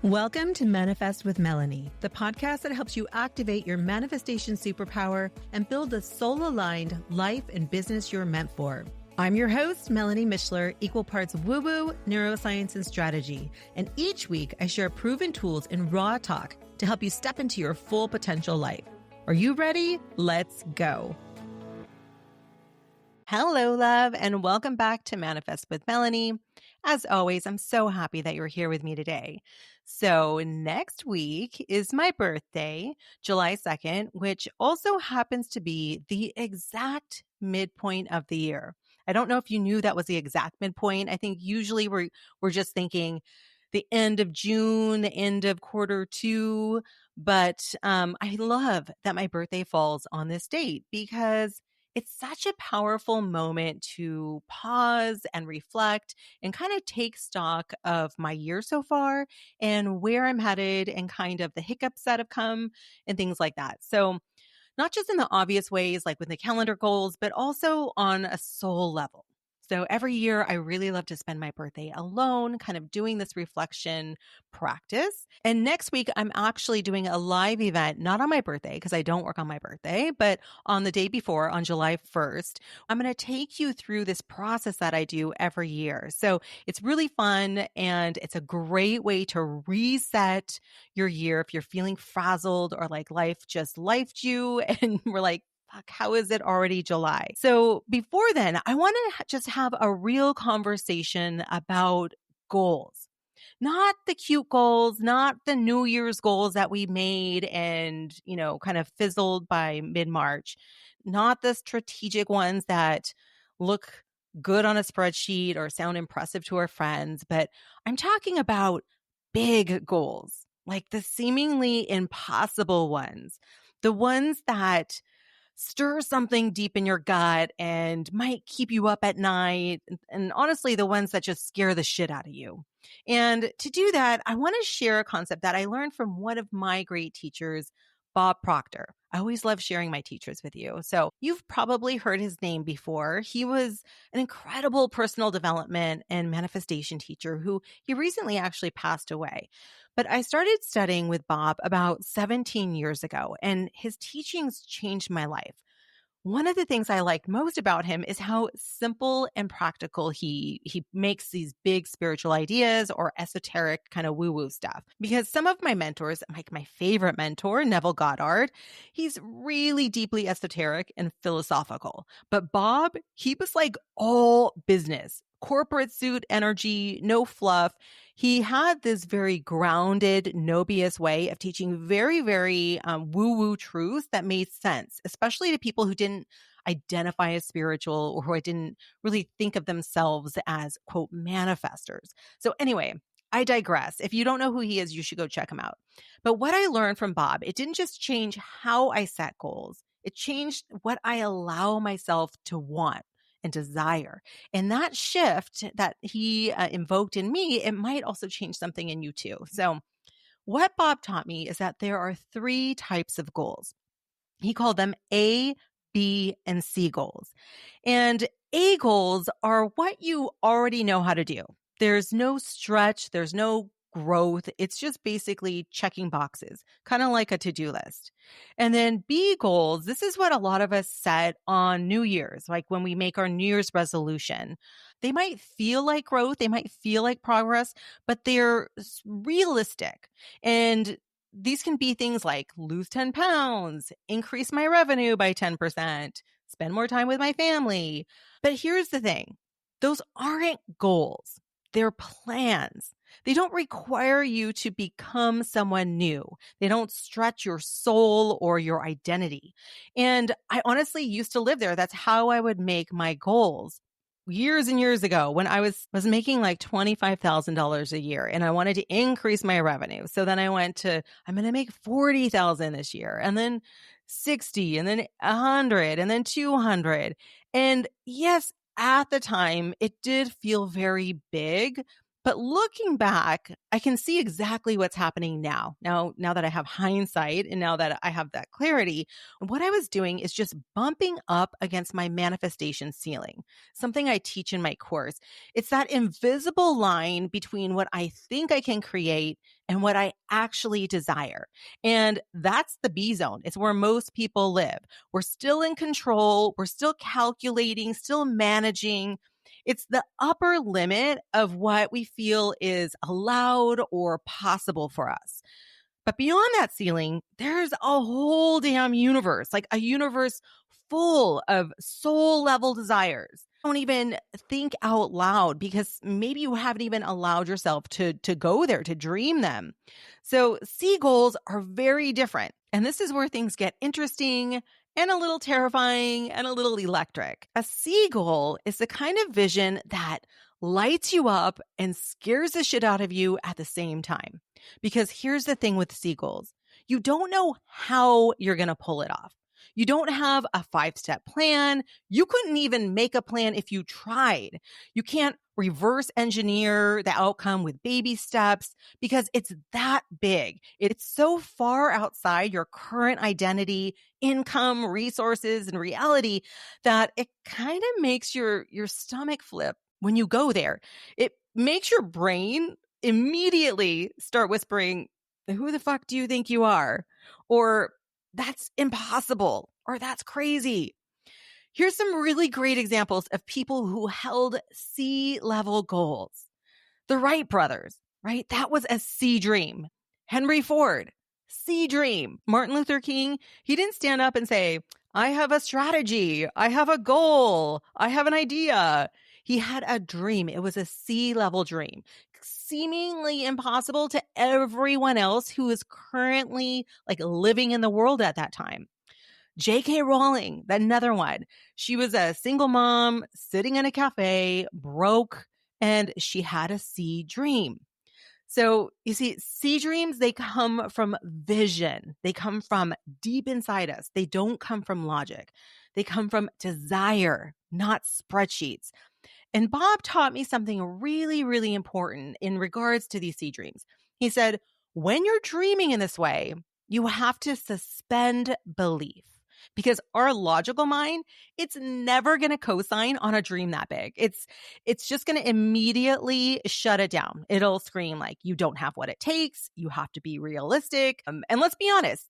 Welcome to Manifest with Melanie, the podcast that helps you activate your manifestation superpower and build the soul-aligned life and business you're meant for. I'm your host, Melanie Mishler, equal parts woo-woo, neuroscience, and strategy. And each week, I share proven tools and raw talk to help you step into your full potential life. Are you ready? Let's go. Hello, love, and welcome back to Manifest with Melanie. As always, I'm so happy that you're here with me today. So next week is my birthday, July 2nd, which also happens to be the exact midpoint of the year. I don't know if you knew that was the exact midpoint. I think usually we're just thinking the end of June, the end of quarter two. But I love that my birthday falls on this date because it's such a powerful moment to pause and reflect and kind of take stock of my year so far and where I'm headed and kind of the hiccups that have come and things like that. So not just in the obvious ways, like with the calendar goals, but also on a soul level. So every year, I really love to spend my birthday alone, kind of doing this reflection practice. And next week, I'm actually doing a live event, not on my birthday, because I don't work on my birthday, but on the day before, on July 1st. I'm going to take you through this process that I do every year. So it's really fun, and it's a great way to reset your year if you're feeling frazzled or like life just lifed you and we're like, fuck, how is it already July? So before then, I want to just have a real conversation about goals. Not the cute goals, not the New Year's goals that we made and, kind of fizzled by mid-March. Not the strategic ones that look good on a spreadsheet or sound impressive to our friends, but I'm talking about big goals, like the seemingly impossible ones, the ones that stir something deep in your gut and might keep you up at night. And honestly, the ones that just scare the shit out of you. And to do that, I want to share a concept that I learned from one of my great teachers, Bob Proctor. I always love sharing my teachers with you. So you've probably heard his name before. He was an incredible personal development and manifestation teacher who he recently actually passed away. But I started studying with Bob about 17 years ago, and his teachings changed my life. One of the things I liked most about him is how simple and practical he makes these big spiritual ideas or esoteric kind of woo-woo stuff. Because some of my mentors, like my favorite mentor, Neville Goddard, he's really deeply esoteric and philosophical. But Bob, he was like all business. Corporate suit energy, no fluff. He had this very grounded, no BS way of teaching very, very woo-woo truths that made sense, especially to people who didn't identify as spiritual or who didn't really think of themselves as, quote, manifestors. So anyway, I digress. If you don't know who he is, you should go check him out. But what I learned from Bob, it didn't just change how I set goals. It changed what I allow myself to want and desire. And that shift that he invoked in me, it might also change something in you too. So what Bob taught me is that there are 3 types of goals. He called them A, B, and C goals. And A goals are what you already know how to do. There's no stretch. There's no growth. It's just basically checking boxes, kind of like a to-do list. And then B goals, this is what a lot of us set on New Year's, like when we make our New Year's resolution. They might feel like growth, they might feel like progress, but they're realistic. And these can be things like lose 10 pounds, increase my revenue by 10%, spend more time with my family. But here's the thing, those aren't goals. They're plans. They don't require you to become someone new. They don't stretch your soul or your identity. And I honestly used to live there. That's how I would make my goals. Years and years ago when I was making like $25,000 a year and I wanted to increase my revenue. So then I went to, I'm going to make 40,000 this year and then 60 and then 100 and then 200. And yes, at the time, it did feel very big, But looking back, I can see exactly what's happening now. Now that I have hindsight and now that I have that clarity, what I was doing is just bumping up against my manifestation ceiling, something I teach in my course. It's that invisible line between what I think I can create and what I actually desire. And that's the B zone. It's where most people live. We're still in control. We're still calculating, still managing. It's the upper limit of what we feel is allowed or possible for us. But beyond that ceiling, there's a whole damn universe, like a universe full of soul level desires. Don't even think out loud because maybe you haven't even allowed yourself to go there, to dream them. So C goals are very different. And this is where things get interesting and a little terrifying and a little electric. A C goal is the kind of vision that lights you up and scares the shit out of you at the same time. Because here's the thing with C goals. You don't know how you're going to pull it off. You don't have a 5-step plan. You couldn't even make a plan if you tried. You can't reverse engineer the outcome with baby steps because it's that big. It's so far outside your current identity, income, resources, and reality that it kind of makes your stomach flip when you go there. It makes your brain immediately start whispering, who the fuck do you think you are? Or that's impossible, or that's crazy. Here's some really great examples of people who held C-level goals. The Wright brothers, right? That was a C dream. Henry Ford, C dream. Martin Luther King, he didn't stand up and say, I have a strategy. I have a goal. I have an idea. He had a dream. It was a C-level dream, seemingly impossible to everyone else who is currently like living in the world at that time. J.K. Rowling, another one. She was a single mom sitting in a cafe, broke, and she had a C dream. So you see, C dreams, they come from vision. They come from deep inside us. They don't come from logic. They come from desire, not spreadsheets. And Bob taught me something really, really important in regards to these C dreams. He said, when you're dreaming in this way, you have to suspend belief because our logical mind, it's never going to co-sign on a dream that big. It's just going to immediately shut it down. It'll scream like, you don't have what it takes. You have to be realistic. And let's be honest,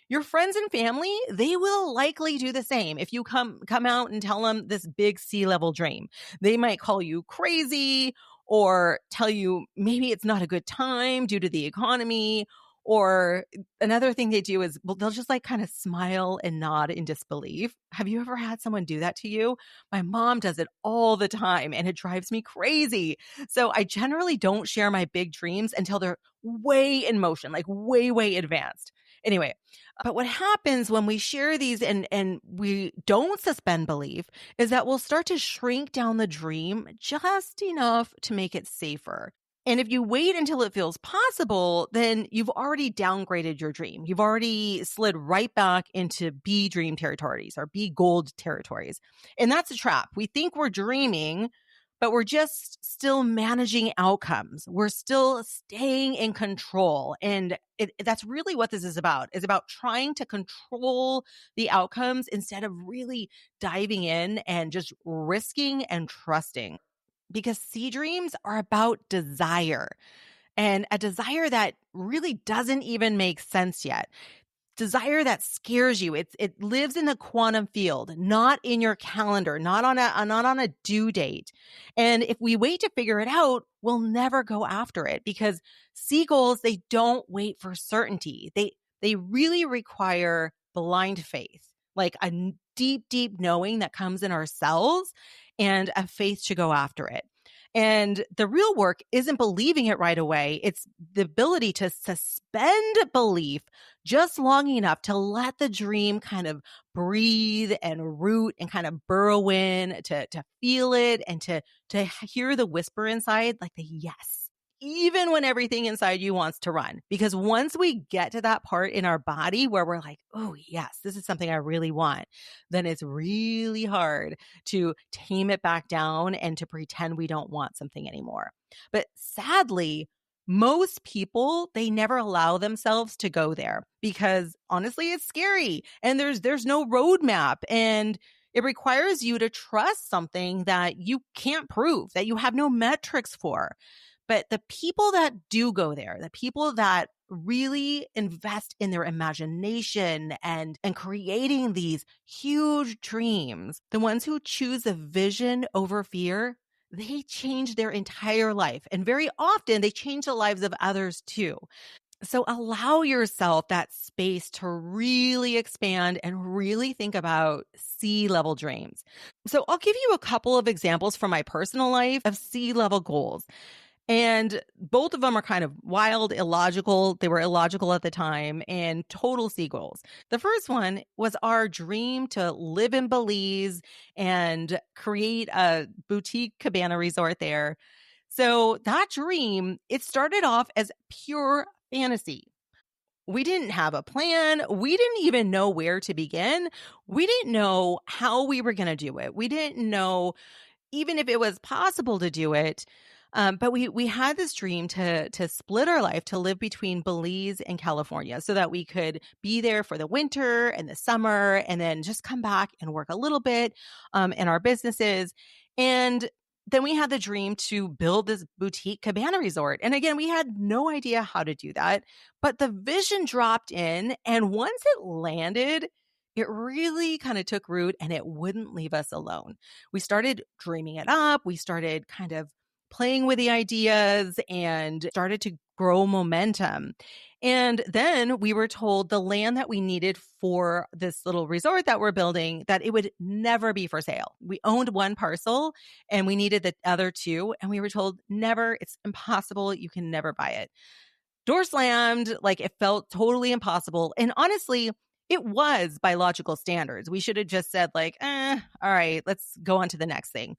your friends and family, they will likely do the same. If you come out and tell them this big C-level dream, they might call you crazy or tell you maybe it's not a good time due to the economy. Or another thing they do is, well, they'll just like kind of smile and nod in disbelief. Have you ever had someone do that to you? My mom does it all the time and it drives me crazy. So I generally don't share my big dreams until they're way in motion, like way, way advanced. Anyway, but what happens when we share these and we don't suspend belief is that we'll start to shrink down the dream just enough to make it safer. And if you wait until it feels possible, then you've already downgraded your dream. You've already slid right back into B dream territories or B gold territories. And that's a trap. We think we're dreaming, but we're just still managing outcomes. We're still staying in control. And that's really what this is about. It's about trying to control the outcomes instead of really diving in and just risking and trusting. Because C dreams are about desire and a desire that really doesn't even make sense yet. Desire that scares you. It lives in the quantum field, not in your calendar, not on a due date. And if we wait to figure it out, we'll never go after it because C goals, they don't wait for certainty. They really require blind faith, like a deep, deep knowing that comes in ourselves and a faith to go after it. And the real work isn't believing it right away. It's the ability to suspend belief just long enough to let the dream kind of breathe and root and kind of burrow in, to feel it and to hear the whisper inside, like the yes, even when everything inside you wants to run. Because once we get to that part in our body where we're like, oh yes, this is something I really want, then it's really hard to tame it back down and to pretend we don't want something anymore. But sadly, most people, they never allow themselves to go there because honestly, it's scary and there's no roadmap, and it requires you to trust something that you can't prove, that you have no metrics for. But the people that do go there, the people that really invest in their imagination and creating these huge dreams, the ones who choose a vision over fear, they change their entire life. And very often they change the lives of others too. So allow yourself that space to really expand and really think about sea-level dreams. So I'll give you a couple of examples from my personal life of sea-level goals. And both of them are kind of wild, illogical. They were illogical at the time and total seagulls. The first one was our dream to live in Belize and create a boutique cabana resort there. So that dream, it started off as pure fantasy. We didn't have a plan. We didn't even know where to begin. We didn't know how we were going to do it. We didn't know even if it was possible to do it. But we had this dream to split our life, to live between Belize and California so that we could be there for the winter and the summer and then just come back and work a little bit in our businesses. And then we had the dream to build this boutique cabana resort. And again, we had no idea how to do that, but the vision dropped in. And once it landed, it really kind of took root and it wouldn't leave us alone. We started dreaming it up. We started kind of playing with the ideas and started to grow momentum. And then we were told the land that we needed for this little resort that we're building, that it would never be for sale. We owned one parcel and we needed the other two. And we were told, never, it's impossible. You can never buy it. Door slammed, like it felt totally impossible. And honestly, it was by logical standards. We should have just said like, all right, let's go on to the next thing.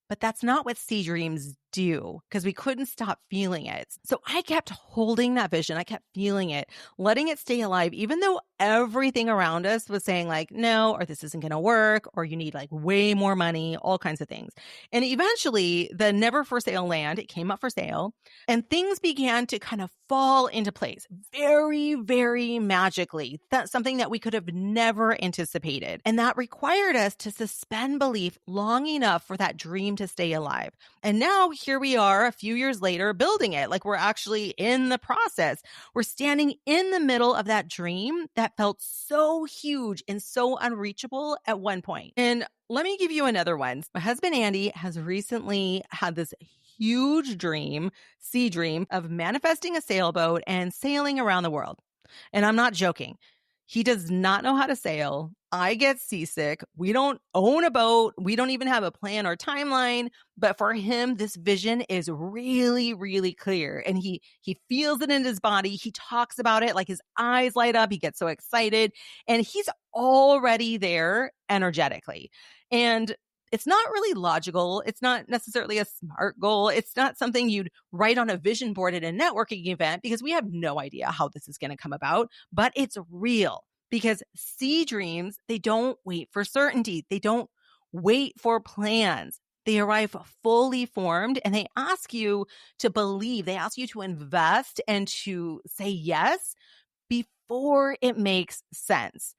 But that's not what sea dreams do because we couldn't stop feeling it. So I kept holding that vision. I kept feeling it, letting it stay alive, even though everything around us was saying like, no, or this isn't going to work, or you need like way more money, all kinds of things. And eventually the never for sale land, it came up for sale and things began to kind of fall into place very, very magically. That's something that we could have never anticipated. And that required us to suspend belief long enough for that dream to stay alive. And now here we are a few years later building it. Like we're actually in the process. We're standing in the middle of that dream that felt so huge and so unreachable at one point. And let me give you another one. My husband, Andy, has recently had this huge dream, sea dream, of manifesting a sailboat and sailing around the world. And I'm not joking. He does not know how to sail. I get seasick. We don't own a boat. We don't even have a plan or timeline. But for him, this vision is really, really clear. And he feels it in his body. He talks about it like his eyes light up. He gets so excited. And he's already there energetically. And it's not really logical. It's not necessarily a smart goal. It's not something you'd write on a vision board at a networking event because we have no idea how this is going to come about, but it's real because sea dreams, they don't wait for certainty. They don't wait for plans. They arrive fully formed and they ask you to believe, they ask you to invest and to say yes before it makes sense.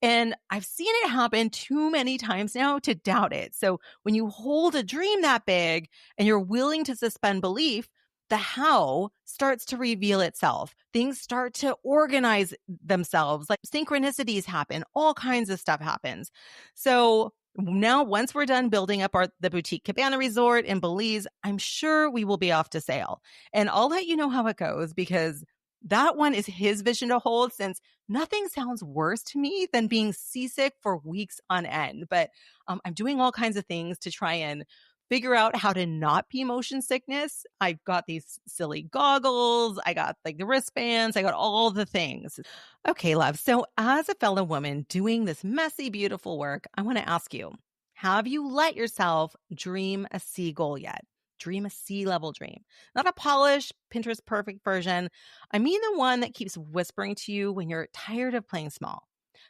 And I've seen it happen too many times now to doubt it. So when you hold a dream that big and you're willing to suspend belief, the how starts to reveal itself. Things start to organize themselves, like synchronicities happen, all kinds of stuff happens. So now once we're done building up the boutique cabana resort in Belize, I'm sure we will be off to sail. And I'll let you know how it goes because that one is his vision to hold, since nothing sounds worse to me than being seasick for weeks on end. But I'm doing all kinds of things to try and figure out how to not be motion sickness. I've got these silly goggles. I got like the wristbands. I got all the things. Okay, love. So as a fellow woman doing this messy, beautiful work, I want to ask you, have you let yourself dream a sea goal yet? Dream a sea-level dream, not a polished, Pinterest perfect version. I mean the one that keeps whispering to you when you're tired of playing small,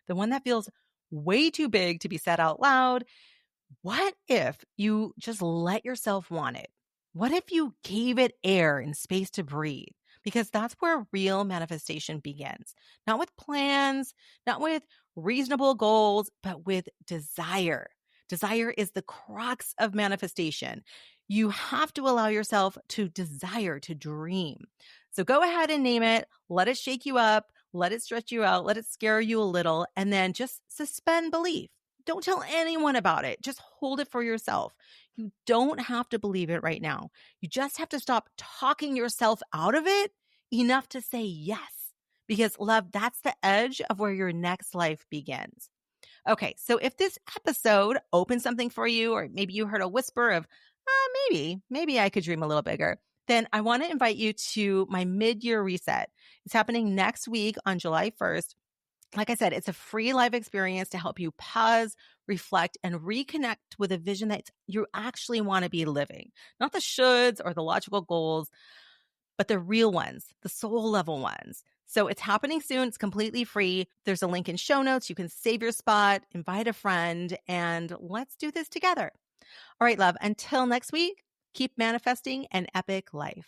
the one that feels way too big to be said out loud. What if you just let yourself want it? What if you gave it air and space to breathe? Because that's where real manifestation begins. Not with plans, not with reasonable goals, but with desire. Desire is the crux of manifestation. You have to allow yourself to desire, to dream. So go ahead and name it. Let it shake you up. Let it stretch you out. Let it scare you a little. And then just suspend belief. Don't tell anyone about it. Just hold it for yourself. You don't have to believe it right now. You just have to stop talking yourself out of it enough to say yes. Because, love, that's the edge of where your next life begins. Okay, so if this episode opened something for you, or maybe you heard a whisper of, maybe I could dream a little bigger, then I want to invite you to my mid-year reset. It's happening next week on July 1st. Like I said, it's a free live experience to help you pause, reflect, and reconnect with a vision that you actually want to be living. Not the shoulds or the logical goals, but the real ones, the soul level ones. So it's happening soon. It's completely free. There's a link in show notes. You can save your spot, invite a friend, and let's do this together. All right, love, until next week, keep manifesting an epic life.